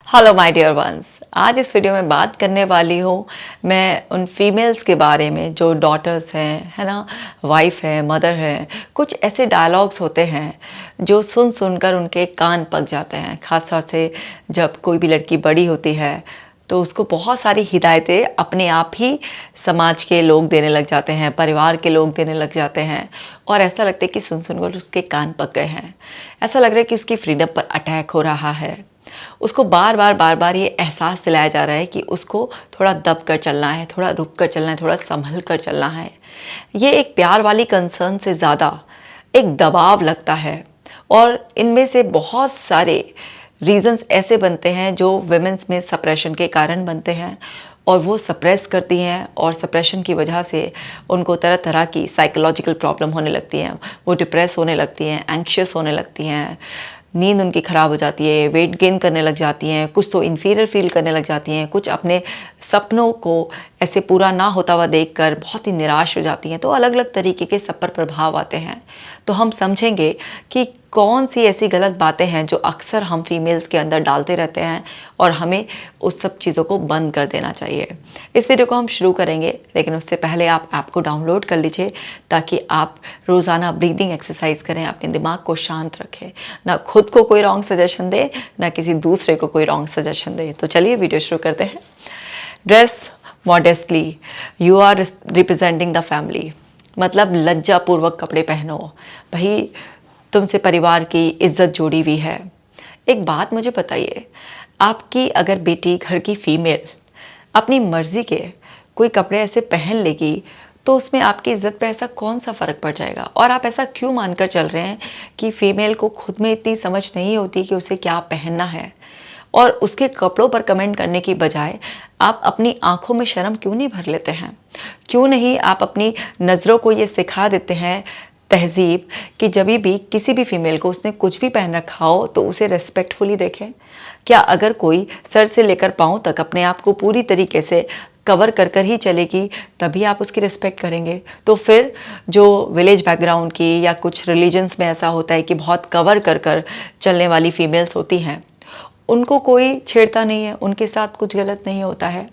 Hello my dear ones. आज इस video में बात करने वाली हूँ मैं उन फीमेल्स के बारे में जो डॉटर्स हैं, है ना, वाइफ है, मदर है। कुछ ऐसे डायलॉग्स होते हैं जो सुन सुनकर उनके कान पक जाते हैं। ख़ास तौर से जब कोई भी लड़की बड़ी होती है तो उसको बहुत सारी हिदायतें अपने आप ही समाज के लोग देने लग जाते हैं, परिवार के लोग देने लग जाते हैं, और ऐसा लगता है कि सुन सुनकर उसके कान पक गए हैं। ऐसा लग रहा है कि उसकी फ्रीडम पर अटैक हो रहा है। उसको बार बार ये एहसास दिलाया जा रहा है कि उसको थोड़ा दब कर चलना है, थोड़ा रुक कर चलना है, थोड़ा संभल कर चलना है। ये एक प्यार वाली कंसर्न से ज़्यादा एक दबाव लगता है, और इनमें से बहुत सारे रीजंस ऐसे बनते हैं जो वुमेन्स में सप्रेशन के कारण बनते हैं, और वो सप्रेस करती हैं, और सप्रेशन की वजह से उनको तरह तरह की साइकोलॉजिकल प्रॉब्लम होने लगती हैं। वो डिप्रेस होने लगती हैं, एंग्शियस होने लगती हैं, नींद उनकी ख़राब हो जाती है, वेट गेन करने लग जाती हैं, कुछ तो इन्फीरियर फील करने लग जाती हैं, कुछ अपने सपनों को ऐसे पूरा ना होता हुआ देखकर बहुत ही निराश हो जाती हैं। तो अलग अलग तरीके के सब पर प्रभाव आते हैं। तो हम समझेंगे कि कौन सी ऐसी गलत बातें हैं जो अक्सर हम फीमेल्स के अंदर डालते रहते हैं, और हमें उस सब चीज़ों को बंद कर देना चाहिए। इस वीडियो को हम शुरू करेंगे, लेकिन उससे पहले आप ऐप को डाउनलोड कर लीजिए ताकि आप रोज़ाना ब्रीदिंग एक्सरसाइज करें, अपने दिमाग को शांत रखें, ना खुद को कोई रॉन्ग सजेशन दे, ना किसी दूसरे को कोई रॉन्ग सजेशन दे। तो चलिए वीडियो शुरू करते हैं। Dress modestly, you are representing the family. मतलब लज्जापूर्वक कपड़े पहनो भाई, तुमसे परिवार की इज्जत जुड़ी हुई है। एक बात मुझे बताइए, आपकी अगर बेटी, घर की फीमेल, अपनी मर्जी के कोई कपड़े ऐसे पहन लेगी तो उसमें आपकी इज्जत पे ऐसा कौन सा फ़र्क पड़ जाएगा? और आप ऐसा क्यों मानकर चल रहे हैं कि फीमेल को खुद में इतनी समझ नहीं होती कि उसे क्या पहनना है, और उसके कपड़ों पर कमेंट करने की बजाय आप अपनी आंखों में शर्म क्यों नहीं भर लेते हैं? क्यों नहीं आप अपनी नज़रों को ये सिखा देते हैं, तहज़ीब, कि जब भी किसी भी फीमेल को उसने कुछ भी पहन रखा हो तो उसे रेस्पेक्टफुली देखें? क्या अगर कोई सर से लेकर पाँव तक अपने आप को पूरी तरीके से कवर कर कर ही चलेगी तभी आप उसकी रिस्पेक्ट करेंगे? तो फिर जो विलेज बैकग्राउंड की या कुछ रिलीजन्स में ऐसा होता है कि बहुत कवर कर कर चलने वाली फीमेल्स होती हैं, उनको कोई छेड़ता नहीं है, उनके साथ कुछ गलत नहीं होता है।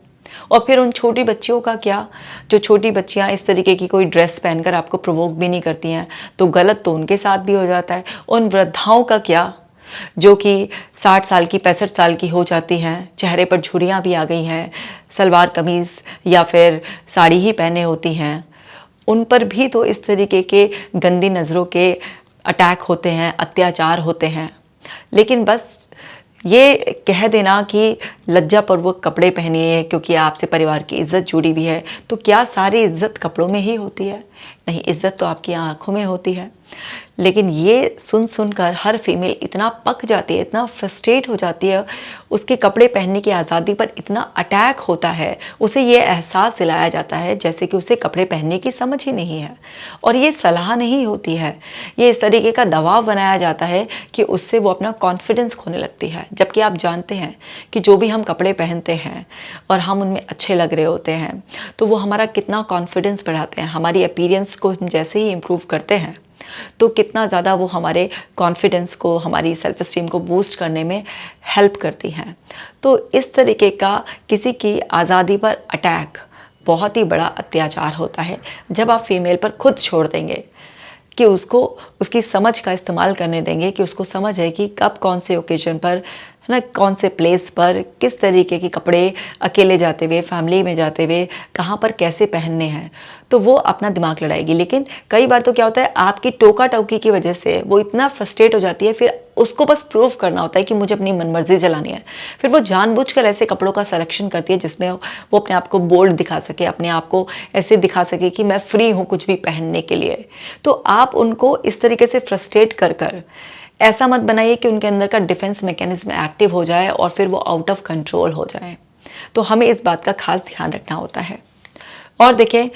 और फिर उन छोटी बच्चियों का क्या, जो छोटी बच्चियां इस तरीके की कोई ड्रेस पहनकर आपको प्रोवोक भी नहीं करती हैं, तो गलत तो उनके साथ भी हो जाता है। उन वृद्धाओं का क्या, जो कि 60 साल की, 65 साल की हो जाती हैं, चेहरे पर झुर्रियाँ भी आ गई हैं, सलवार कमीज़ या फिर साड़ी ही पहने होती हैं, उन पर भी तो इस तरीके के गंदी नज़रों के अटैक होते हैं, अत्याचार होते हैं। लेकिन बस ये कह देना कि लज्जापूर्वक कपड़े पहनिए क्योंकि आपसे परिवार की इज्जत जुड़ी हुई है, तो क्या सारी इज्जत कपड़ों में ही होती है? नहीं, इज्जत तो आपकी आंखों में होती है। लेकिन ये सुन सुनकर हर फीमेल इतना पक जाती है, इतना फ्रस्ट्रेट हो जाती है, उसके कपड़े पहनने की आज़ादी पर इतना अटैक होता है, उसे ये एहसास दिलाया जाता है जैसे कि उसे कपड़े पहनने की समझ ही नहीं है। और ये सलाह नहीं होती है, ये इस तरीके का दबाव बनाया जाता है कि उससे वो अपना कॉन्फिडेंस खोने लगती है। जबकि आप जानते हैं कि जो भी हम कपड़े पहनते हैं और हम उनमें अच्छे लग रहे होते हैं तो वो हमारा कितना कॉन्फिडेंस बढ़ाते हैं। हमारी अपीयरेंस को हम जैसे ही इम्प्रूव करते हैं तो कितना ज़्यादा वो हमारे कॉन्फिडेंस को, हमारी सेल्फ एस्टीम को बूस्ट करने में हेल्प करती हैं। तो इस तरीके का किसी की आज़ादी पर अटैक बहुत ही बड़ा अत्याचार होता है जब आप फीमेल पर खुद छोड़ देंगे, कि उसको उसकी समझ का इस्तेमाल करने देंगे, कि उसको समझ है कि कब कौन से ओकेजन पर, है ना, कौन से प्लेस पर किस तरीके के कपड़े अकेले जाते हुए, फैमिली में जाते हुए कहाँ पर कैसे पहनने हैं, तो वो अपना दिमाग लड़ाएगी। लेकिन कई बार तो क्या होता है, आपकी टोका टोकी की वजह से वो इतना फ्रस्ट्रेट हो जाती है, फिर उसको बस प्रूव करना होता है कि मुझे अपनी मनमर्जी चलानी है। फिर वो जानबूझकर ऐसे कपड़ों का सिलेक्शन करती है जिसमें वो अपने आप को बोल्ड दिखा सके, अपने आप को ऐसे दिखा सके कि मैं फ्री हूँ कुछ भी पहनने के लिए। तो आप उनको इस तरीके से फ्रस्ट्रेट कर कर ऐसा मत बनाइए कि उनके अंदर का डिफेंस मैकेनिज्म एक्टिव हो जाए और फिर वो आउट ऑफ कंट्रोल हो जाए। तो हमें इस बात का खास ध्यान रखना होता है। और देखिए,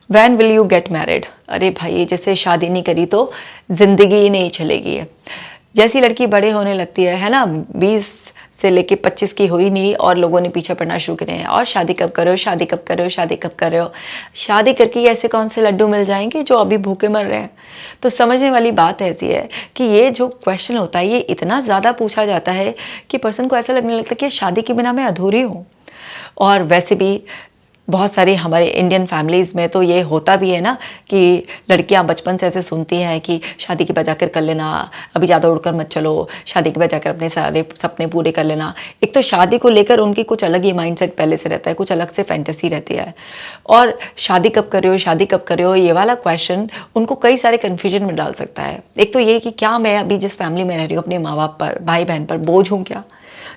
when will you get married? अरे भाई, जैसे शादी नहीं करी तो जिंदगी ही नहीं चलेगी। जैसी लड़की बड़े होने लगती है ना, 20 से लेके 25 की हुई नहीं और लोगों ने पीछे पड़ना शुरू करे हैं, और शादी कब करो, शादी कब करो, शादी कब करो। शादी करके ऐसे कौन से लड्डू मिल जाएंगे जो अभी भूखे मर रहे हैं। तो समझने वाली बात ऐसी है कि ये जो क्वेश्चन होता है ये इतना ज़्यादा पूछा जाता है कि पर्सन को ऐसा लगने लगता है कि शादी के बिना मैं अधूरी हूँ। और वैसे भी बहुत सारी हमारे इंडियन फैमिलीज़ में तो ये होता भी है ना कि लड़कियां बचपन से ऐसे सुनती हैं कि शादी के बाद जाकर कर लेना, अभी ज़्यादा उड़कर मत चलो, शादी के बाद जाकर अपने सारे सपने पूरे कर लेना। एक तो शादी को लेकर उनकी कुछ अलग ही माइंडसेट पहले से रहता है, कुछ अलग से फैंटेसी रहती है। और शादी कब करे हो, शादी कब करे हो, ये वाला क्वेश्चन उनको कई सारे कन्फ्यूजन में डाल सकता है। एक तो ये कि क्या मैं अभी जिस फैमिली में रह रही हूँ अपने माँ बाप पर, भाई बहन पर बोझ हूँ क्या,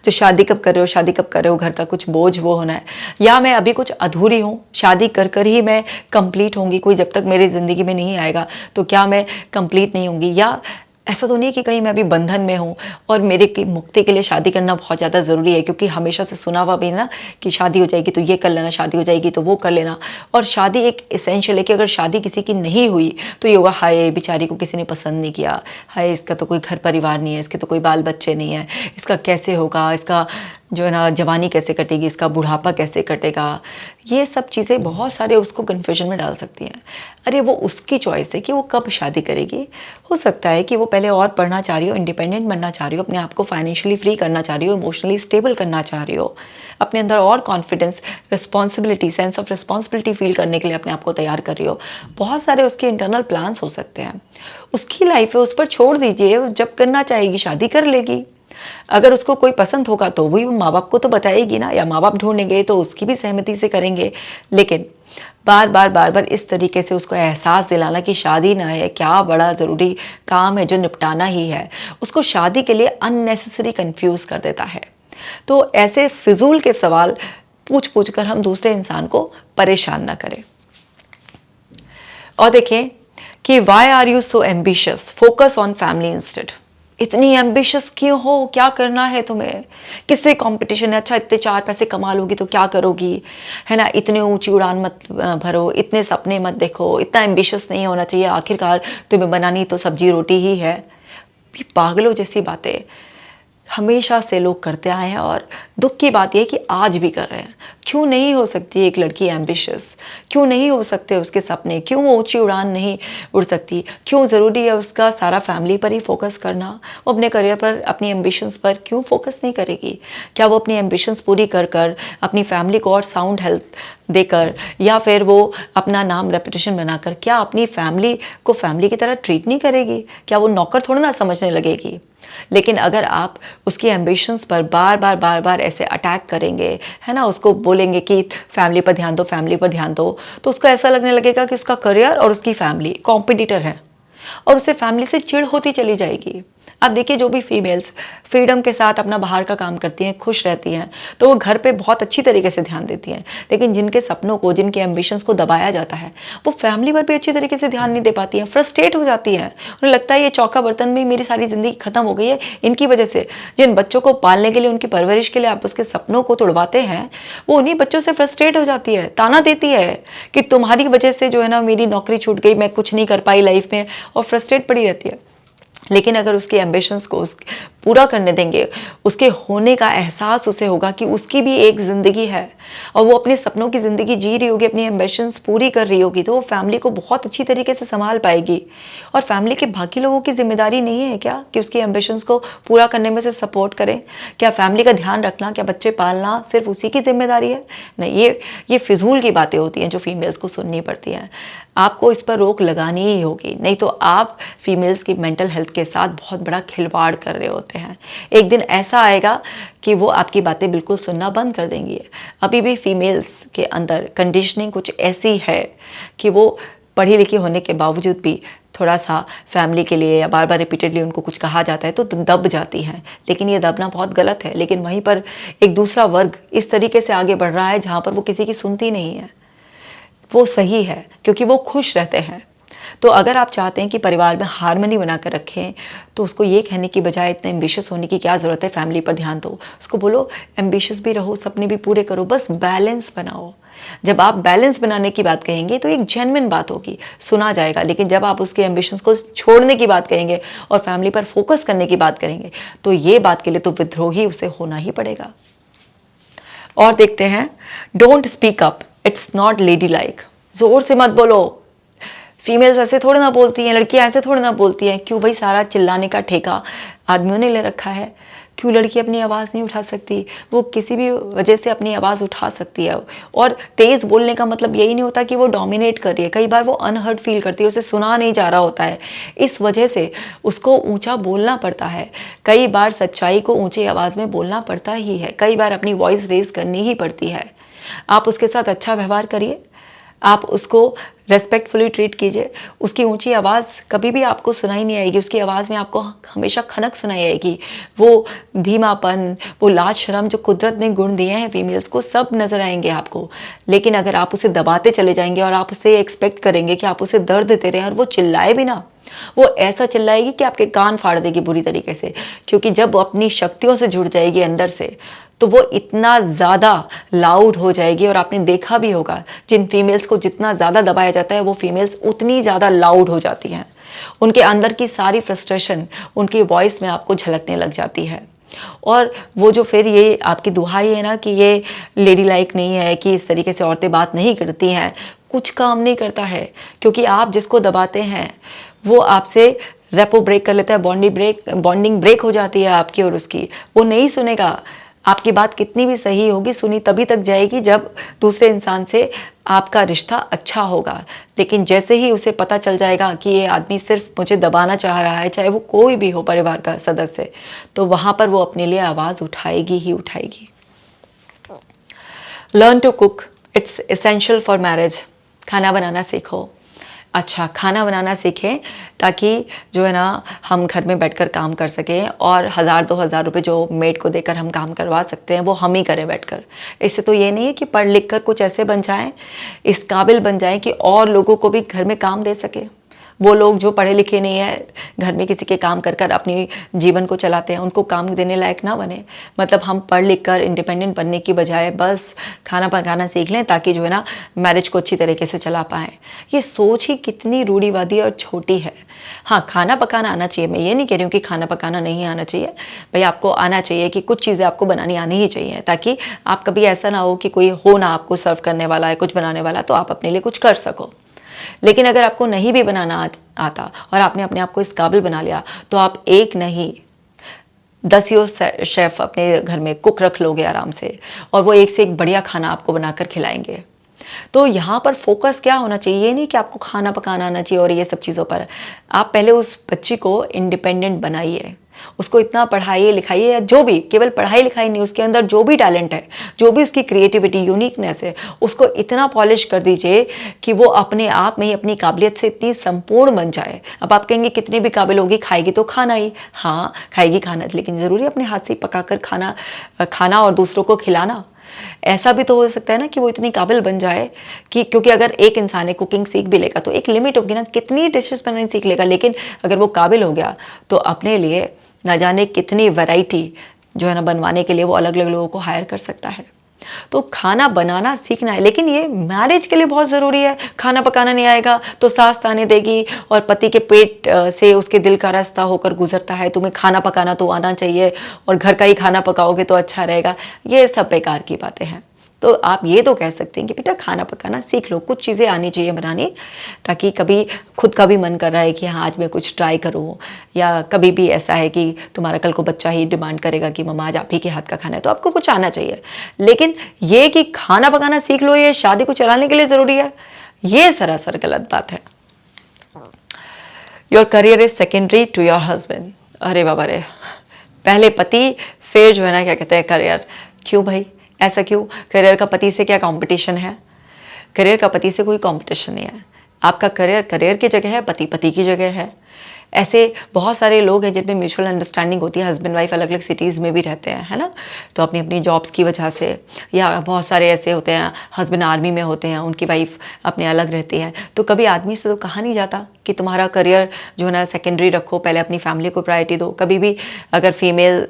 जो शादी कब कर रहे हो, शादी कब कर रहे हो, घर का कुछ बोझ वो होना है, या मैं अभी कुछ अधूरी हूँ, शादी कर कर ही मैं कंप्लीट होंगी, कोई जब तक मेरी ज़िंदगी में नहीं आएगा तो क्या मैं कंप्लीट नहीं होंगी। या ऐसा तो नहीं है कि कहीं मैं अभी बंधन में हूँ और मेरे की मुक्ति के लिए शादी करना बहुत ज़्यादा ज़रूरी है, क्योंकि हमेशा से सुना हुआ भी ना कि शादी हो जाएगी तो ये कर लेना, शादी हो जाएगी तो वो कर लेना। और शादी एक एसेंशियल है कि अगर शादी किसी की नहीं हुई तो ये होगा, हाय बेचारी को किसी ने पसंद नहीं किया, हाय इसका तो कोई घर परिवार नहीं है, इसके तो कोई बाल बच्चे नहीं है, इसका कैसे होगा, इसका जो है ना जवानी कैसे कटेगी, इसका बुढ़ापा कैसे कटेगा। ये सब चीज़ें बहुत सारे उसको कन्फ्यूजन में डाल सकती हैं। अरे वो उसकी चॉइस है कि वो कब शादी करेगी। हो सकता है कि वो पहले और पढ़ना चाह रही हो, इंडिपेंडेंट बनना चाह रही हो, अपने आप को फाइनेंशियली फ्री करना चाह रही हो, इमोशनली स्टेबल करना चाह रही हो, अपने अंदर और confidence, responsibility, sense of responsibility feel करने के लिए अपने आप को तैयार कर रही हो। बहुत सारे उसके इंटरनल प्लान्स हो सकते हैं। उसकी लाइफ है, उस पर छोड़ दीजिए, जब करना चाहेगी शादी कर लेगी। अगर उसको कोई पसंद होगा तो वही माँ बाप को तो बताएगी ना, या माँ बाप ढूंढेंगे तो उसकी भी सहमति से करेंगे। लेकिन बार बार इस तरीके से उसको एहसास दिलाना कि शादी ना है, क्या बड़ा ज़रूरी काम है जो निपटाना ही है, उसको शादी के लिए अननेसेसरी कंफ्यूज कर देता है। तो ऐसे फिजूल के सवाल पूछ पूछ कर हम दूसरे इंसान को परेशान ना करें। और देखें कि why are you so ambitious, focus on family instead. इतनी एम्बिशियस क्यों हो, क्या करना है तुम्हें, किससे कंपटीशन है, अच्छा इतने 4 पैसे कमा लोगी तो क्या करोगी, है ना, इतने ऊंची उड़ान मत भरो, इतने सपने मत देखो, इतना एम्बिशियस नहीं होना चाहिए, आखिरकार तुम्हें बनानी तो सब्जी रोटी ही है। ये पागलों जैसी बातें हमेशा से लोग करते आए हैं, और दुख की बात यह कि आज भी कर रहे हैं। क्यों नहीं हो सकती एक लड़की एम्बिशियस, क्यों नहीं हो सकते उसके सपने, क्यों वो ऊंची उड़ान नहीं उड़ सकती, क्यों ज़रूरी है उसका सारा फैमिली पर ही फोकस करना, वो अपने करियर पर, अपनी एम्बिशंस पर क्यों फोकस नहीं करेगी। क्या वो अपनी एम्बिशंस पूरी कर कर अपनी फैमिली को और साउंड हेल्थ देकर, या फिर वो अपना नाम रेपुटेशन बनाकर क्या अपनी फैमिली को फैमिली की तरह ट्रीट नहीं करेगी, क्या वो नौकर थोड़ा ना समझने लगेगी। लेकिन अगर आप उसकी एम्बिशंस पर बार बार ऐसे अटैक करेंगे, है ना, उसको बोलेंगे कि फैमिली पर ध्यान दो, फैमिली पर ध्यान दो, तो उसको ऐसा लगने लगेगा कि उसका करियर और उसकी फैमिली कॉम्पिटिटर है, और उसे फैमिली से चिढ़ होती चली जाएगी। आप देखिए जो भी फीमेल्स फ्रीडम के साथ अपना बाहर का काम करती हैं, खुश रहती हैं, तो वो घर पे बहुत अच्छी तरीके से ध्यान देती हैं। लेकिन जिनके सपनों को, जिनके एम्बिशंस को दबाया जाता है, वो फैमिली पर भी अच्छी तरीके से ध्यान नहीं दे पाती हैं, फ्रस्ट्रेट हो जाती हैं। उन्हें लगता है ये चौका बर्तन में मेरी सारी ज़िंदगी ख़त्म हो गई है इनकी वजह से। जिन बच्चों को पालने के लिए, उनकी परवरिश के लिए आप उसके सपनों को तोड़वाते हैं, वो उन्हीं बच्चों से फ्रस्ट्रेट हो जाती है, ताना देती है कि तुम्हारी वजह से जो है ना मेरी नौकरी छूट गई, मैं कुछ नहीं कर पाई लाइफ में, और फ्रस्ट्रेट पड़ी रहती है। लेकिन अगर उसकी एम्बिशंस को पूरा करने देंगे, उसके होने का एहसास उसे होगा कि उसकी भी एक ज़िंदगी है और वो अपने सपनों की ज़िंदगी जी रही होगी, अपनी एम्बिशंस पूरी कर रही होगी, तो वो फैमिली को बहुत अच्छी तरीके से संभाल पाएगी। और फैमिली के बाकी लोगों की जिम्मेदारी नहीं है क्या कि उसकी एम्बिशंस को पूरा करने में उसे सपोर्ट करें? क्या फैमिली का ध्यान रखना, क्या बच्चे पालना सिर्फ उसी की जिम्मेदारी है? नहीं, ये फिजूल की बातें होती हैं जो फीमेल्स को सुननी पड़ती हैं। आपको इस पर रोक लगानी ही होगी, नहीं तो आप फीमेल्स की मेंटल हेल्थ के साथ बहुत बड़ा खिलवाड़ कर रहे होते हैं। एक दिन ऐसा आएगा कि वो आपकी बातें बिल्कुल सुनना बंद कर देंगी। अभी भी फीमेल्स के अंदर कंडीशनिंग कुछ ऐसी है कि वो पढ़ी लिखी होने के बावजूद भी थोड़ा सा फैमिली के लिए या बार बार रिपीटेडली उनको कुछ कहा जाता है तो दब जाती हैं। लेकिन ये दबना बहुत गलत है। लेकिन वहीं पर एक दूसरा वर्ग इस तरीके से आगे बढ़ रहा है जहाँ पर वो किसी की सुनती नहीं है। वो सही है क्योंकि वो खुश रहते हैं। तो अगर आप चाहते हैं कि परिवार में हार्मनी बना कर रखें, तो उसको ये कहने की बजाय इतने एम्बिशियस होने की क्या ज़रूरत है, फैमिली पर ध्यान दो। उसको बोलो एम्बिशियस भी रहो, सपने भी पूरे करो, बस बैलेंस बनाओ। जब आप बैलेंस बनाने की बात कहेंगे तो एक जेन्युइन बात होगी, सुना जाएगा। लेकिन जब आप उसके एम्बिशंस को छोड़ने की बात कहेंगे और फैमिली पर फोकस करने की बात करेंगे, तो ये बात के लिए तो विद्रोही उसे होना ही पड़ेगा। और देखते हैं, don't speak up, it's not lady like. जोर से मत बोलो। फीमेल्स ऐसे थोड़ी ना बोलती हैं, लड़कियां ऐसे थोड़ी ना बोलती हैं। क्यों भाई सारा चिल्लाने का ठेका आदमियों ने ले रखा है? क्यों लड़की अपनी आवाज़ नहीं उठा सकती? वो किसी भी वजह से अपनी आवाज़ उठा सकती है। और तेज़ बोलने का मतलब यही नहीं होता कि वो डोमिनेट कर रही है। कई बार वो अनहर्ड फील करती है, उसे सुना नहीं जा रहा होता है, इस वजह से उसको ऊंचा बोलना पड़ता है। कई बार सच्चाई को ऊंची आवाज़ में बोलना पड़ता ही है, कई बार अपनी वॉइस रेज करनी ही पड़ती है। आप उसके साथ अच्छा व्यवहार करिए, आप उसको रेस्पेक्टफुली ट्रीट कीजिए। उसकी ऊंची आवाज़ कभी भी आपको सुनाई नहीं आएगी, उसकी आवाज़ में आपको हमेशा खनक सुनाई आएगी। वो धीमापन, वो लाज शर्म जो कुदरत ने गुण दिए हैं फीमेल्स को, सब नज़र आएंगे आपको। लेकिन अगर आप उसे दबाते चले जाएंगे और आप उसे एक्सपेक्ट करेंगे कि आप उसे दर्द देते रहें और वो चिल्लाए भी ना, वो ऐसा चिल्लाएगी कि आपके कान फाड़ देगी बुरी तरीके से। क्योंकि जब वो अपनी शक्तियों से जुड़ जाएगी अंदर से, तो वो इतना ज़्यादा लाउड हो जाएगी। और आपने देखा भी होगा, जिन फीमेल्स को जितना ज़्यादा दबाया जाता है, वो फीमेल्स उतनी ज़्यादा लाउड हो जाती हैं। उनके अंदर की सारी फ्रस्ट्रेशन उनकी वॉइस में आपको झलकने लग जाती है। और वो जो फिर ये आपकी दुहाई है ना कि ये लेडी लाइक नहीं है, कि इस तरीके से औरतें बात नहीं करती हैं, कुछ काम नहीं करता है। क्योंकि आप जिसको दबाते हैं वो आपसे रेपो ब्रेक कर लेता है, बॉन्डिंग ब्रेक हो जाती है आपकी और उसकी। वो नहीं सुनेगा। आपकी बात कितनी भी सही होगी, सुनी तभी तक जाएगी जब दूसरे इंसान से आपका रिश्ता अच्छा होगा। लेकिन जैसे ही उसे पता चल जाएगा कि ये आदमी सिर्फ मुझे दबाना चाह रहा है, चाहे वो कोई भी हो परिवार का सदस्य, तो वहाँ पर वो अपने लिए आवाज़ उठाएगी ही उठाएगी। Learn to cook, it's essential for marriage. खाना बनाना सीखो। अच्छा, खाना बनाना सीखें ताकि जो है ना हम घर में बैठकर काम कर सकें, और 1000-2000 रुपये जो मेड को देकर हम काम करवा सकते हैं वो हम ही करें बैठकर। इससे तो ये नहीं है कि पढ़ लिख कर कुछ ऐसे बन जाएं, इस काबिल बन जाएं कि और लोगों को भी घर में काम दे सके। वो लोग जो पढ़े लिखे नहीं है, घर में किसी के काम कर कर अपनी जीवन को चलाते हैं, उनको काम देने लायक ना बने। मतलब हम पढ़ लिख कर इंडिपेंडेंट बनने की बजाय बस खाना पकाना सीख लें ताकि जो है ना मैरिज को अच्छी तरीके से चला पाएँ। ये सोच ही कितनी रूढ़िवादी और छोटी है। हाँ, खाना पकाना आना चाहिए, मैं ये नहीं कह रही हूँ कि खाना पकाना नहीं आना चाहिए। भाई आपको आना चाहिए कि कुछ चीज़ें आपको बनानी आनी ही चाहिए, ताकि आप कभी ऐसा ना हो कि कोई हो ना आपको सर्व करने वाला है, कुछ बनाने वाला, तो आप अपने लिए कुछ कर सको। लेकिन अगर आपको नहीं भी बनाना आता और आपने अपने आप को इस काबिल बना लिया, तो आप एक नहीं 10 शेफ अपने घर में कुक रख लोगे आराम से, और वो एक से एक बढ़िया खाना आपको बनाकर खिलाएंगे। तो यहाँ पर फोकस क्या होना चाहिए? ये नहीं कि आपको खाना पकाना आना चाहिए और ये सब चीज़ों पर। आप पहले उस बच्ची को इंडिपेंडेंट बनाइए, उसको इतना पढ़ाइए लिखाइए, या जो भी, केवल पढ़ाई लिखाई नहीं, उसके अंदर जो भी टैलेंट है, जो भी उसकी क्रिएटिविटी यूनिकनेस है, उसको इतना पॉलिश कर दीजिए कि वो अपने आप में ही अपनी काबिलियत से इतनी संपूर्ण बन जाए। अब आप कहेंगे कितनी भी काबिल होगी, खाएगी तो खाना ही। हाँ, खाएगी खाना, लेकिन ज़रूरी अपने हाथ से पकाकर खाना और दूसरों को खिलाना। ऐसा भी तो हो सकता है ना कि वो इतनी काबिल बन जाए कि, क्योंकि अगर एक इंसान है कुकिंग सीख भी लेगा तो एक लिमिट होगी ना, कितनी डिशेस बनानी सीख लेगा। लेकिन अगर वो काबिल हो गया तो अपने लिए ना जाने कितनी वैरायटी जो है ना बनवाने के लिए वो अलग अलग लोगों को हायर कर सकता है। तो खाना बनाना सीखना है, लेकिन ये मैरिज के लिए बहुत ज़रूरी है। खाना पकाना नहीं आएगा तो सास ताने देगी, और पति के पेट से उसके दिल का रास्ता होकर गुजरता है। तुम्हें खाना पकाना तो आना चाहिए, और घर का ही खाना पकाओगे तो अच्छा रहेगा। ये सब बेकार की बातें हैं। तो आप ये तो कह सकते हैं कि बेटा खाना पकाना सीख लो, कुछ चीज़ें आनी चाहिए बनानी, ताकि कभी खुद का भी मन कर रहा है कि हाँ आज मैं कुछ ट्राई करूँ, या कभी भी ऐसा है कि तुम्हारा कल को बच्चा ही डिमांड करेगा कि मम्मा आज आप ही के हाथ का खाना है, तो आपको कुछ आना चाहिए। लेकिन ये कि खाना पकाना सीख लो ये शादी को चलाने के लिए ज़रूरी है, ये सरासर गलत बात है। Your career is secondary to your husband. अरे बाबा रे, पहले पति फिर जो है ना क्या कहते हैं करियर। क्यों भाई, ऐसा क्यों? करियर का पति से क्या कंपटीशन है? करियर का पति से कोई कंपटीशन नहीं है। आपका करियर करियर की जगह है, पति पति की जगह है। ऐसे बहुत सारे लोग हैं जिनमें म्यूचुअल अंडरस्टैंडिंग होती है, हस्बैंड वाइफ अलग अलग सिटीज़ में भी रहते हैं, है ना, तो अपनी अपनी जॉब्स की वजह से, या बहुत सारे ऐसे होते हैं हस्बैंड आर्मी में होते हैं, उनकी वाइफ अपने अलग रहती है। तो कभी आदमी से तो कहा नहीं जाता कि तुम्हारा करियर जो है ना सेकेंडरी रखो, पहले अपनी फैमिली को प्रायोरिटी दो। कभी भी अगर फीमेल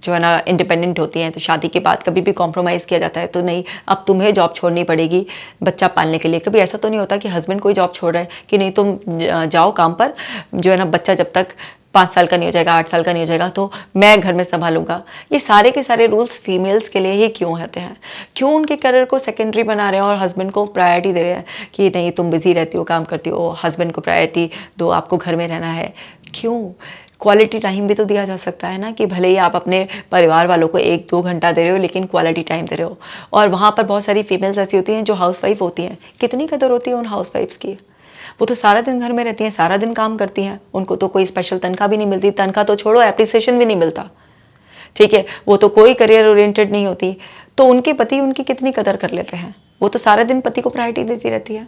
जो है ना इंडिपेंडेंट होती हैं तो शादी के बाद कभी भी कॉम्प्रोमाइज़ किया जाता है, तो नहीं अब तुम्हें जॉब छोड़नी पड़ेगी बच्चा पालने के लिए। कभी ऐसा तो नहीं होता कि हस्बैंड कोई जॉब छोड़ रहा है कि नहीं तुम जाओ काम पर, जो है ना बच्चा जब तक 5 साल का नहीं हो जाएगा, 8 साल का नहीं हो जाएगा तो मैं घर में संभालूंगा। ये सारे के सारे रूल्स फीमेल्स के लिए ही क्यों होते हैं? क्यों उनके करियर को सेकेंडरी बना रहे हैं और हस्बैंड को प्रायोरिटी दे रहे हैं कि नहीं तुम बिजी रहती हो, काम करती हो, हस्बैंड को प्रायोरिटी दो, आपको घर में रहना है? क्यों? क्वालिटी टाइम भी तो दिया जा सकता है ना, कि भले ही आप अपने परिवार वालों को 1-2 घंटा दे रहे हो लेकिन क्वालिटी टाइम दे रहे हो। और वहाँ पर बहुत सारी फीमेल्स ऐसी होती हैं जो हाउसवाइफ होती हैं, कितनी कदर होती है उन हाउसवाइफ्स की। वो तो सारा दिन घर में रहती हैं, सारा दिन काम करती हैं, उनको तो कोई स्पेशल तनख्वाह भी नहीं मिलती, तनख्वाह तो छोड़ो एप्रिसिएशन भी नहीं मिलता, ठीक है, वो तो कोई करियर ओरिएंटेड नहीं होती, तो उनके पति उनकी कितनी कदर कर लेते हैं, वो तो सारा दिन पति को प्रायोरिटी देती रहती है।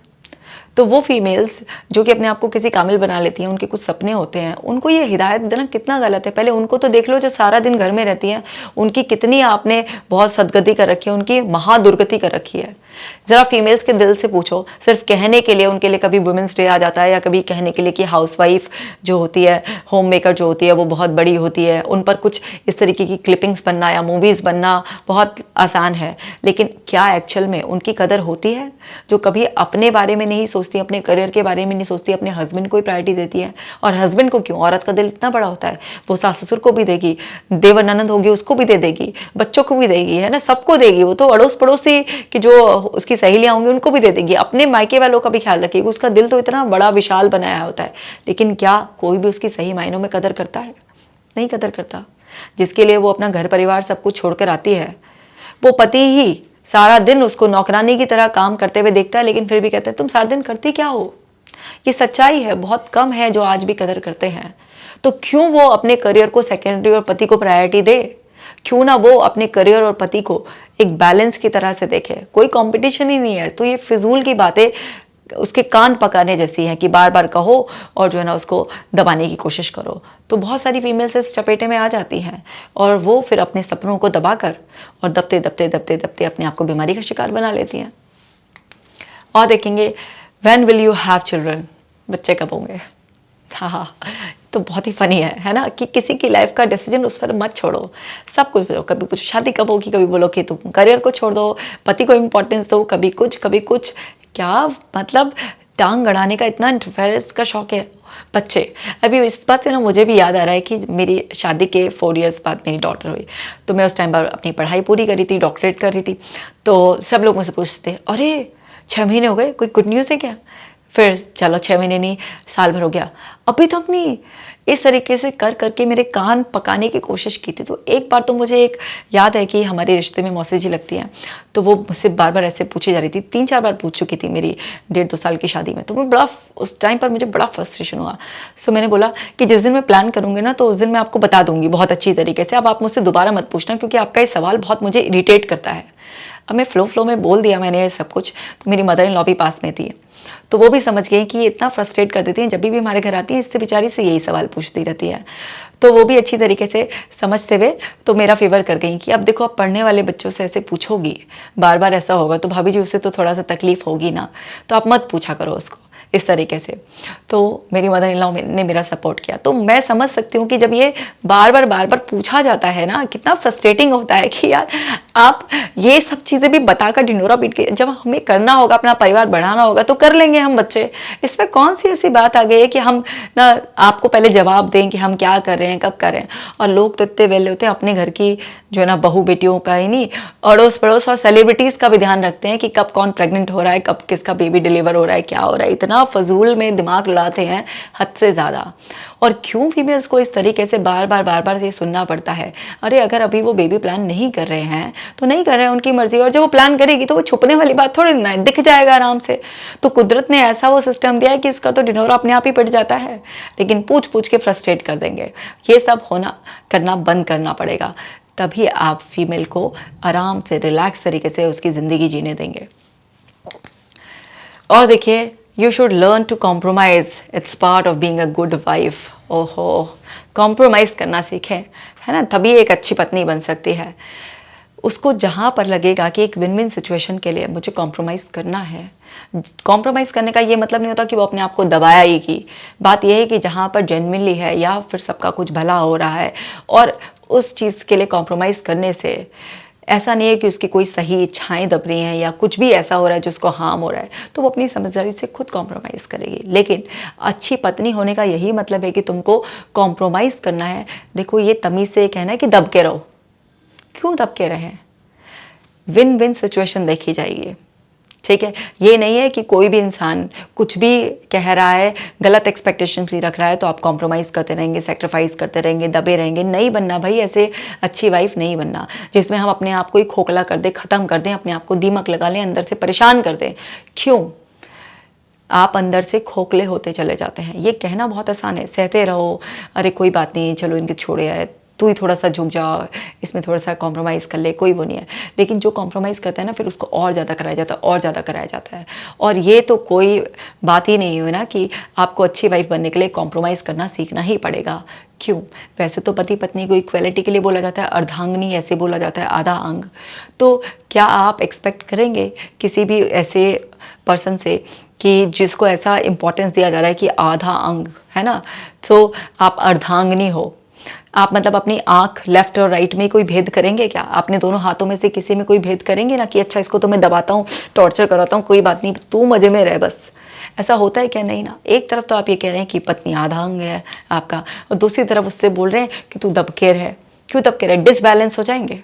तो वो फीमेल्स जो कि अपने आप को किसी कामिल बना लेती हैं, उनके कुछ सपने होते हैं, उनको ये हिदायत देना कितना गलत है। पहले उनको तो देख लो जो सारा दिन घर में रहती हैं, उनकी कितनी आपने बहुत सदगति कर रखी है, उनकी महादुर्गति कर रखी है। ज़रा फीमेल्स के दिल से पूछो, सिर्फ कहने के लिए उनके लिए कभी वुमेंस डे आ जाता है, या कभी कहने के लिए कि हाउसवाइफ जो होती है, होम मेकर जो होती है वो बहुत बड़ी होती है, उन पर कुछ इस तरीके की क्लिपिंग्स बनना या मूवीज़ बनना बहुत आसान है। लेकिन क्या एक्चुअल में उनकी कदर होती है? जो कभी अपने बारे में नहीं सोचती, अपने करियर के बारे में नहीं सोचती, अपने हस्बैंड को ही प्रायोरिटी देती है। और हस्बैंड को क्यों, औरत का दिल इतना बड़ा होता है, वो सास ससुर को भी देगी, देवर ननद होगी उसको भी दे देगी, बच्चों को भी देगी, है ना, सबको देगी। वो तो अड़ोस पड़ोसी की जो उसकी सहेलियां होंगी उनको भी दे देगी, अपने मायके वालों का भी ख्याल रखेगी। उसका दिल तो इतना बड़ा विशाल बनाया होता है, लेकिन क्या कोई भी उसकी सही मायनों में कदर करता है? नहीं कदर करता। जिसके लिए वो अपना घर परिवार सब कुछ छोड़कर आती है, वो पति ही सारा दिन उसको नौकरानी की तरह काम करते हुए देखता है, लेकिन फिर भी कहता है तुम सारा दिन करती क्या हो? ये सच्चाई है, बहुत कम है जो आज भी कदर करते हैं। तो क्यों वो अपने करियर को सेकेंडरी और पति को प्रायोरिटी दे? क्यों ना वो अपने करियर और पति को एक बैलेंस की तरह से देखे? कोई कंपटीशन ही नहीं है। तो ये फिजूल की बातें उसके कान पकाने जैसी हैं कि बार बार कहो और जो है ना उसको दबाने की कोशिश करो। तो बहुत सारी फीमेल्स इस चपेटे में आ जाती हैं और वो फिर अपने सपनों को दबाकर और दबते दबते दबते दबते अपने आप को बीमारी का शिकार बना लेती हैं। और देखेंगे when will you have children, बच्चे कब होंगे? हाँ, तो बहुत ही फनी है ना, कि किसी की लाइफ का डिसीजन उस पर मत छोड़ो, सब कुछ बोलो। कभी कुछ शादी कब होगी, कभी बोलो कि तुम करियर को छोड़ दो, पति को इम्पोर्टेंस दो, कभी कुछ। क्या मतलब, टांग गड़ाने का इतना इंटरफेरेंस का शौक है बच्चे। अभी इस बात से ना मुझे भी याद आ रहा है कि मेरी शादी के 4 इयर्स बाद मेरी डॉटर हुई, तो मैं उस टाइम पर अपनी पढ़ाई पूरी कर रही थी, डॉक्टरेट कर रही थी। तो सब लोग मुझसे पूछते थे, अरे 6 महीने हो गए, कोई गुड न्यूज़ है क्या? फिर चलो 6 महीने नहीं, साल भर हो गया, अभी तक नहीं। इस तरीके से कर करके मेरे कान पकाने की कोशिश की थी। तो एक बार तो मुझे एक याद है कि हमारे रिश्ते में मौसी जी लगती हैं, तो वो मुझसे बार बार ऐसे पूछी जा रही थी, 3-4 बार पूछ चुकी थी मेरी 1.5-2 साल की शादी में। तो मैं बड़ा, उस टाइम पर मुझे बड़ा फ्रस्ट्रेशन हुआ। सो मैंने बोला कि जिस दिन मैं प्लान करूँगी ना, तो उस दिन मैं आपको बता दूंगी बहुत अच्छी तरीके से। अब आप मुझसे दोबारा मत पूछना, क्योंकि आपका ये सवाल बहुत मुझे इरिटेट करता है। अब मैं फ्लो में बोल दिया मैंने ये सब कुछ। तो मेरी मदर इन लॉ भी पास में थी, तो वो भी समझ गई कि ये इतना फ्रस्ट्रेट कर देती हैं, जब भी हमारे घर आती है इससे बेचारी से यही सवाल पूछती रहती है। तो वो भी अच्छी तरीके से समझते हुए तो मेरा फेवर कर गई कि अब देखो, अब पढ़ने वाले बच्चों से ऐसे पूछोगी, बार बार ऐसा होगा तो भाभी जी उससे तो थोड़ा सा तकलीफ होगी ना, तो आप मत पूछा करो उसको इस तरीके से। तो मेरी मदर इन लॉ ने मेरा सपोर्ट किया। तो मैं समझ सकती हूँ कि जब ये बार बार पूछा जाता है ना, कितना फ्रस्ट्रेटिंग होता है कि यार आप ये सब चीज़ें भी बताकर ढिंडोरा पीट के, जब हमें करना होगा, अपना परिवार बढ़ाना होगा तो कर लेंगे हम बच्चे। इसमें कौन सी ऐसी बात आ गई है कि हम ना आपको पहले जवाब दें कि हम क्या कर रहे हैं, कब कर रहे हैं। और लोग तो इतने वेले होते हैं, अपने घर की जो है ना बहू बेटियों का ही नहीं, अड़ोस पड़ोस और सेलिब्रिटीज़ का भी ध्यान रखते हैं कि कब कौन प्रेग्नेंट हो रहा है, कब किसका बेबी डिलीवर हो रहा है, क्या हो रहा है। इतना फजूल में दिमाग लड़ाते हैं हद से ज़्यादा। और क्यों फीमेल्स को इस तरीके से बार बार ये सुनना पड़ता है? अरे अगर अभी वो बेबी प्लान नहीं कर रहे हैं तो नहीं कर रहे हैं, उनकी मर्जी। और जब वो प्लान करेगी तो वो छुपने वाली बात थोड़ी ना है, दिख जाएगा आराम से। तो कुदरत ने ऐसा वो सिस्टम दिया है कि उसका तो ढिंढोरा अपने आप ही पिट जाता है, लेकिन पूछ के फ्रस्ट्रेट कर देंगे। ये सब करना बंद करना पड़ेगा, तभी आप फीमेल को आराम से रिलैक्स तरीके से उसकी ज़िंदगी जीने देंगे। और देखिए, you should learn to compromise, it's part of being a good wife ओहो, कॉम्प्रोमाइज़ करना सीखें, है ना, तभी एक अच्छी पत्नी बन सकती है। उसको जहाँ पर लगेगा कि एक विन विन सिचुएशन के लिए मुझे कॉम्प्रोमाइज़ करना है, कॉम्प्रोमाइज़ करने का ये मतलब नहीं होता कि वो अपने आप को दबाया ही की। बात यह है कि जहाँ पर जेन्युइनली है या फिर सबका कुछ भला हो रहा है और उस चीज़ के लिए कॉम्प्रोमाइज़ करने से ऐसा नहीं है कि उसकी कोई सही इच्छाएं दब रही हैं या कुछ भी ऐसा हो रहा है जिसको हार्म हो रहा है, तो वो अपनी समझदारी से खुद कॉम्प्रोमाइज़ करेगी। लेकिन अच्छी पत्नी होने का यही मतलब है कि तुमको कॉम्प्रोमाइज़ करना है। देखो, ये तमीज़ से कहना है कि दब के रहो, क्यों दब के रहें? विन विन सिचुएशन देखी जाएगी, ठीक है। ये नहीं है कि कोई भी इंसान कुछ भी कह रहा है, गलत एक्सपेक्टेशंस ही रख रहा है तो आप कॉम्प्रोमाइज़ करते रहेंगे, सेक्रीफाइस करते रहेंगे, दबे रहेंगे। नहीं बनना भाई, ऐसे अच्छी वाइफ नहीं बनना जिसमें हम अपने आप को ही खोखला कर दें, ख़त्म कर दें, अपने आप को दीमक लगा लें, अंदर से परेशान कर दें। क्यों? आप अंदर से खोखले होते चले जाते हैं। ये कहना बहुत आसान है, सहते रहो, अरे कोई बात नहीं, चलो इनके छोड़े आए, तू ही थोड़ा सा झुक जा, इसमें थोड़ा सा कॉम्प्रोमाइज़ कर ले, कोई वो नहीं है। लेकिन जो कॉम्प्रोमाइज़ करता है ना, फिर उसको और ज़्यादा कराया जाता है, और ज़्यादा कराया जाता है। और ये तो कोई बात ही नहीं हुई ना कि आपको अच्छी वाइफ बनने के लिए कॉम्प्रोमाइज़ करना सीखना ही पड़ेगा। क्यों? वैसे तो पति पत्नी को इक्वलिटी के लिए बोला जाता है, अर्धांगिनी ऐसे बोला जाता है, आधा अंग। तो क्या आप एक्सपेक्ट करेंगे किसी भी ऐसे पर्सन से कि जिसको ऐसा इम्पोर्टेंस दिया जा रहा है कि आधा अंग है ना, तो आप अर्धांगिनी हो, आप मतलब अपनी आंख लेफ्ट और राइट में कोई भेद करेंगे क्या? अपने दोनों हाथों में से किसी में कोई भेद करेंगे ना कि अच्छा इसको तो मैं दबाता हूँ, टॉर्चर कराता हूँ, कोई बात नहीं, तू मजे में रह बस। ऐसा होता है क्या? नहीं ना। एक तरफ तो आप ये कह रहे हैं कि पत्नी आधा अंग है आपका, और दूसरी तरफ उससे बोल रहे हैं कि तू दबकेर है। क्यों दबकेर है? डिसबैलेंस हो जाएंगे,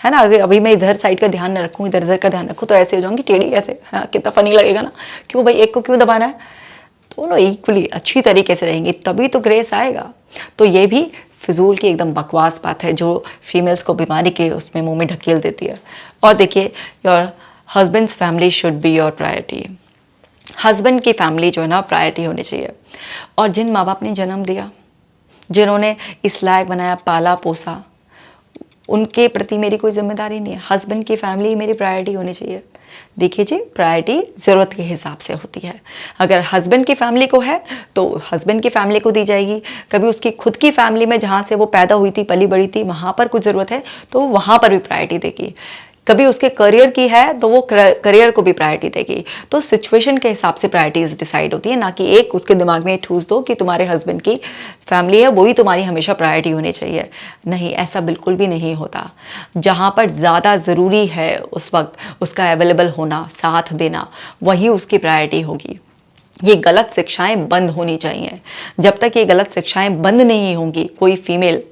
है ना। अगर अभी मैं इधर साइड का ध्यान न रखूँ, इधर इधर का ध्यान रखूँ, तो ऐसे हो जाऊंगी टेढ़ी ऐसे। हाँ, कितना फनी लगेगा ना। क्यों भाई, एक को क्यों दबाना है? दोनों इक्वली अच्छी तरीके से रहेंगे तभी तो ग्रेस आएगा। तो ये भी फिजूल की एकदम बकवास बात है जो फीमेल्स को बीमारी के उसमें मुंह में ढकेल देती है। और देखिए, your husband's family should be your priority. Husband की फैमिली जो है ना, प्रायोरिटी होनी चाहिए। और जिन माँ बाप ने जन्म दिया, जिन्होंने इस लायक बनाया, पाला पोसा, उनके प्रति मेरी कोई जिम्मेदारी नहीं है। हस्बैंड की फैमिली मेरी प्रायोरिटी होनी चाहिए। देखिए जी, प्रायोरिटी ज़रूरत के हिसाब से होती है। अगर हस्बैंड की फैमिली को है तो हस्बैंड की फैमिली को दी जाएगी। कभी उसकी खुद की फैमिली में जहाँ से वो पैदा हुई थी, पली बड़ी थी, वहाँ पर कुछ ज़रूरत है तो वहाँ पर भी प्रायोरिटी देगी। कभी उसके करियर की है तो वो करियर को भी प्रायोरिटी देगी। तो सिचुएशन के हिसाब से प्रायोरिटीज डिसाइड होती है, ना कि एक उसके दिमाग में ठूस दो कि तुम्हारे हस्बैंड की फैमिली है वही तुम्हारी हमेशा प्रायोरिटी होनी चाहिए। नहीं, ऐसा बिल्कुल भी नहीं होता। जहाँ पर ज़्यादा ज़रूरी है उस वक्त उसका अवेलेबल होना, साथ देना, वही उसकी प्रायोरिटी होगी। ये गलत शिक्षाएं बंद होनी चाहिए। जब तक ये गलत शिक्षाएं बंद नहीं होंगी, कोई फीमेल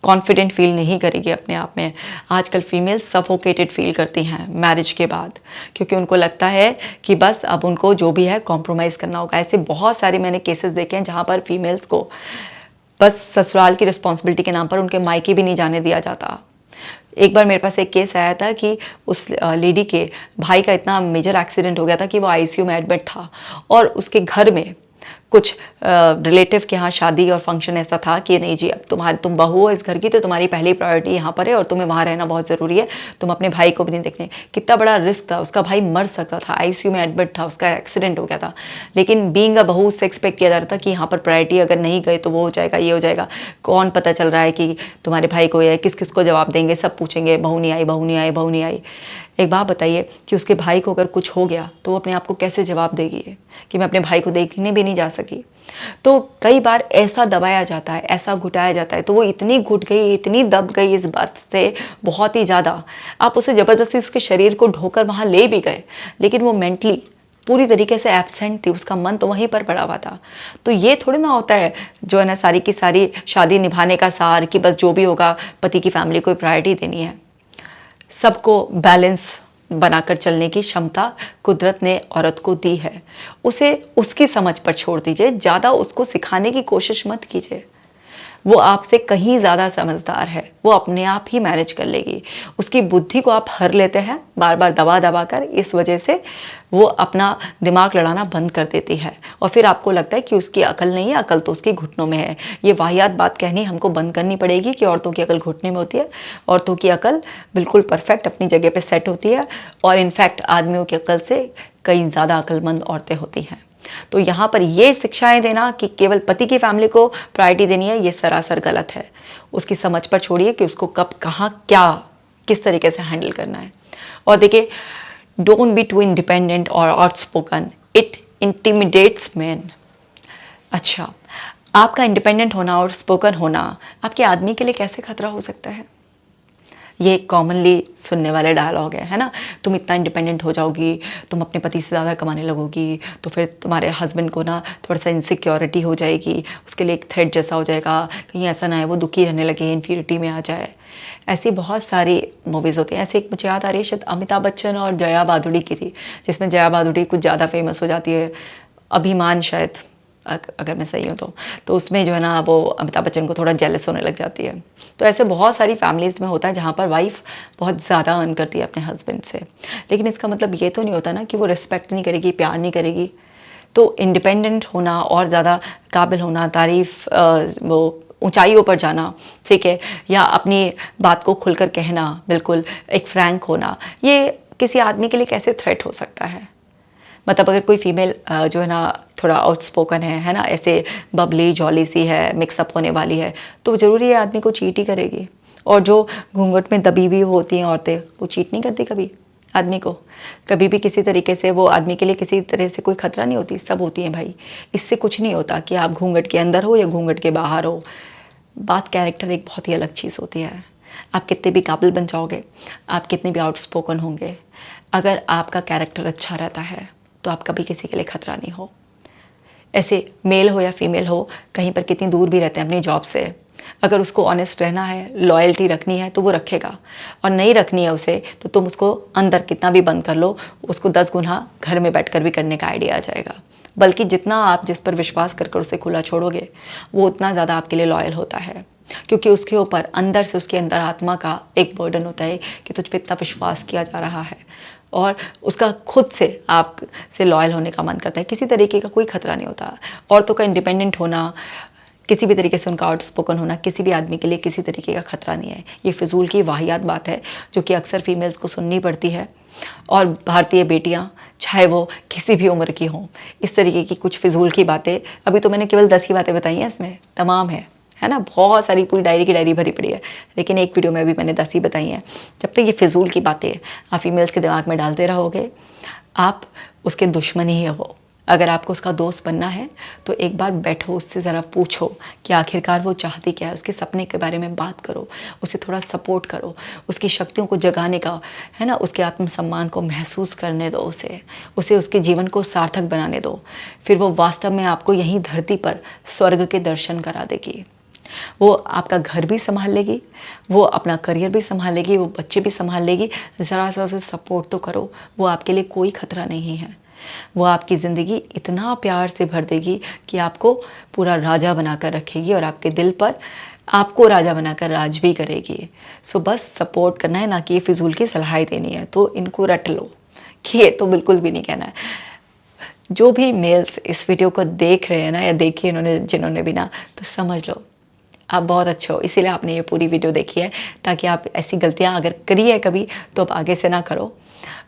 कॉन्फिडेंट फील नहीं करेगी अपने आप में। आजकल फीमेल्स सफोकेटेड फील करती हैं मैरिज के बाद, क्योंकि उनको लगता है कि बस अब उनको जो भी है कॉम्प्रोमाइज़ करना होगा। ऐसे बहुत सारे मैंने केसेस देखे हैं जहाँ पर फीमेल्स को बस ससुराल की रिस्पॉन्सिबिलिटी के नाम पर उनके मायके भी नहीं जाने दिया जाता। एक बार मेरे पास एक केस आया था कि उस लेडी के भाई का इतना मेजर एक्सीडेंट हो गया था कि वो आईसीयू में एडमिट था, और उसके घर में कुछ रिलेटिव के यहाँ शादी और फंक्शन ऐसा था कि नहीं जी, अब तुम बहू हो इस घर की, तो तुम्हारी पहली प्रायोरिटी यहाँ पर है और तुम्हें वहाँ रहना बहुत ज़रूरी है, तुम अपने भाई को भी नहीं देखने। कितना बड़ा रिस्क था, उसका भाई मर सकता था, आईसीयू में एडमिट था, उसका एक्सीडेंट हो गया था। लेकिन बीइंग अ बहू से एक्सपेक्ट किया जा रहा था कि यहाँ पर प्रायोरिटी अगर नहीं गए तो वो हो जाएगा, ये हो जाएगा। कौन पता चल रहा है कि तुम्हारे भाई को या किस किस को जवाब देंगे, सब पूछेंगे बहू नहीं आई, बहू नहीं आई, बहू नहीं आई। एक बात बताइए कि उसके भाई को अगर कुछ हो गया तो वो अपने आप को कैसे जवाब देगी कि मैं अपने भाई को देखने भी नहीं जा सकी। तो कई बार ऐसा दबाया जाता है, ऐसा घुटाया जाता है, तो वो इतनी घुट गई, इतनी दब गई इस बात से बहुत ही ज़्यादा, आप उसे ज़बरदस्ती उसके शरीर को ढोकर वहाँ ले भी गए, लेकिन वो मेंटली पूरी तरीके से एब्सेंट थी, उसका मन तो वहीं पर पड़ा हुआ था। तो ये थोड़ी ना होता है जो है ना सारी की सारी शादी निभाने का सार कि बस जो भी होगा पति की फैमिली को प्रायोरिटी देनी है। सबको बैलेंस बनाकर चलने की क्षमता कुदरत ने औरत को दी है। उसे उसकी समझ पर छोड़ दीजिए, ज़्यादा उसको सिखाने की कोशिश मत कीजिए। वो आपसे कहीं ज़्यादा समझदार है, वो अपने आप ही मैनेज कर लेगी। उसकी बुद्धि को आप हर लेते हैं बार बार दबा दबा कर, इस वजह से वो अपना दिमाग लड़ाना बंद कर देती है, और फिर आपको लगता है कि उसकी अकल नहीं है, अकल तो उसकी घुटनों में है। ये वाहियात बात कहनी हमको बंद करनी पड़ेगी कि औरतों की अकल घुटने में होती है। औरतों की अकल बिल्कुल परफेक्ट अपनी जगह पे सेट होती है, और इनफैक्ट आदमियों की अकल से कई ज़्यादा अक्लमंद औरतें होती हैं। तो यहाँ पर ये शिक्षाएं देना कि केवल पति की फैमिली को प्रायोरिटी देनी है, ये सरासर गलत है। उसकी समझ पर छोड़िए कि उसको कब, कहाँ, क्या, किस तरीके से हैंडल करना है। और देखिए, डोंट बी टू इंडिपेंडेंट और आउटस्पोकन, इट इंटिमिडेट्स मैन। अच्छा, आपका इंडिपेंडेंट होना और स्पोकन होना आपके आदमी के लिए कैसे खतरा हो सकता है? ये कॉमनली सुनने वाले डायलॉग है ना। तुम इतना इंडिपेंडेंट हो जाओगी, तुम अपने पति से ज़्यादा कमाने लगोगी, तो फिर तुम्हारे हस्बैंड को ना थोड़ा सा इनसिक्योरिटी हो जाएगी, उसके लिए एक थ्रेट जैसा हो जाएगा, कहीं ऐसा ना है वो दुखी रहने लगे, इन्फीरिटी में आ जाए। ऐसी बहुत सारी मूवीज़ होती हैं। ऐसे एक मुझे याद आ रही है, शायद अमिताभ बच्चन और जया भादुड़ी की थी, जिसमें जया भादुड़ी कुछ ज़्यादा फेमस हो जाती है, अभिमान शायद, अगर मैं सही हूँ तो उसमें जो है ना वो अमिताभ बच्चन को थोड़ा जेलस होने लग जाती है। तो ऐसे बहुत सारी फैमिलीज़ में होता है जहाँ पर वाइफ बहुत ज़्यादा अर्न करती है अपने हस्बैंड से, लेकिन इसका मतलब ये तो नहीं होता ना कि वो रिस्पेक्ट नहीं करेगी, प्यार नहीं करेगी। तो इंडिपेंडेंट होना और ज़्यादा काबिल होना, तारीफ़, वो ऊंचाइयों पर जाना, ठीक है, या अपनी बात को खुलकर कहना, बिल्कुल एक फ्रैंक होना, ये किसी आदमी के लिए कैसे थ्रेट हो सकता है? मतलब अगर कोई फीमेल जो है ना थोड़ा आउटस्पोकन है ना, ऐसे बबली जॉली सी है, मिक्सअप होने वाली है, तो ज़रूरी है आदमी को चीट ही करेगी। और जो घूंघट में दबी हुई होती हैं औरतें, वो चीट नहीं करती कभी आदमी को, कभी भी किसी तरीके से वो आदमी के लिए किसी तरह से कोई खतरा नहीं होती। सब होती हैं भाई, इससे कुछ नहीं होता कि आप घूंघट के अंदर हो या घूंघट के बाहर हो। बात कैरेक्टर एक बहुत ही अलग चीज़ होती है। आप कितने भी काबिल बन जाओगे, आप कितने भी आउटस्पोकन होंगे, अगर आपका कैरेक्टर अच्छा रहता है तो आप कभी किसी के लिए खतरा नहीं हो। ऐसे मेल हो या फीमेल हो, कहीं पर कितनी दूर भी रहते हैं अपनी जॉब से, अगर उसको ऑनेस्ट रहना है, लॉयल्टी रखनी है तो वो रखेगा, और नहीं रखनी है उसे तो तुम उसको अंदर कितना भी बंद कर लो, उसको 10 गुना घर में बैठकर भी करने का आइडिया आ जाएगा। बल्कि जितना आप जिस पर विश्वास कर उसे खुला छोड़ोगे, वो उतना ज़्यादा आपके लिए लॉयल होता है, क्योंकि उसके ऊपर अंदर से, उसके अंदर आत्मा का एक बर्डन होता है कि तुझ पर इतना विश्वास किया जा रहा है, और उसका खुद से आप से लॉयल होने का मन करता है। किसी तरीके का कोई खतरा नहीं होता। औरतों का इंडिपेंडेंट होना, किसी भी तरीके से उनका आउटस्पोकन होना, किसी भी आदमी के लिए किसी तरीके का खतरा नहीं है। ये फिजूल की वाहियात बात है जो कि अक्सर फीमेल्स को सुननी पड़ती है। और भारतीय बेटियां, चाहे वो किसी भी उम्र की हों, इस तरीके की कुछ फिजूल की बातें, अभी तो मैंने केवल 10 ही बातें बताई हैं, इसमें तमाम है ना, बहुत सारी, पूरी डायरी की डायरी भरी पड़ी है, लेकिन एक वीडियो में भी मैंने 10 ही बताई हैं। जब तक ये फिजूल की बातें आप फीमेल्स के दिमाग में डालते रहोगे, आप उसके दुश्मन ही हो। अगर आपको उसका दोस्त बनना है तो एक बार बैठो, उससे ज़रा पूछो कि आखिरकार वो चाहती क्या है, उसके सपने के बारे में बात करो, उसे थोड़ा सपोर्ट करो, उसकी शक्तियों को जगाने का, है ना, उसके आत्मसम्मान को महसूस करने दो, उसे उसके जीवन को सार्थक बनाने दो। फिर वो वास्तव में आपको यहीं धरती पर स्वर्ग के दर्शन करा देगी। वो आपका घर भी संभाल लेगी, वो अपना करियर भी संभाल लेगी, वो बच्चे भी संभाल लेगी। ज़रा सा उसे सपोर्ट तो करो, वो आपके लिए कोई खतरा नहीं है। वो आपकी ज़िंदगी इतना प्यार से भर देगी कि आपको पूरा राजा बनाकर रखेगी, और आपके दिल पर आपको राजा बनाकर राज भी करेगी। सो बस सपोर्ट करना है, ना कि ये फिजूल की सलाहें देनी है। तो इनको रट लो कि ये तो बिल्कुल भी नहीं कहना है। जो भी मेल्स इस वीडियो को देख रहे हैं ना, या देखिए इन्होंने, जिन्होंने भी ना, तो समझ लो आप बहुत अच्छे हो, इसीलिए आपने ये पूरी वीडियो देखी है, ताकि आप ऐसी गलतियां अगर करी है कभी तो आप आगे से ना करो।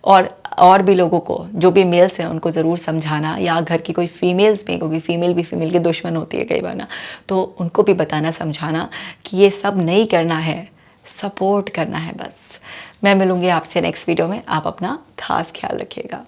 और भी लोगों को, जो भी मेल्स हैं, उनको ज़रूर समझाना, या घर की कोई फीमेल्स में, क्योंकि फीमेल भी फीमेल की दुश्मन होती है कई बार ना, तो उनको भी बताना, समझाना कि ये सब नहीं करना है, सपोर्ट करना है बस। मैं मिलूँगी आपसे नेक्स्ट वीडियो में। आप अपना खास ख्याल रखिएगा।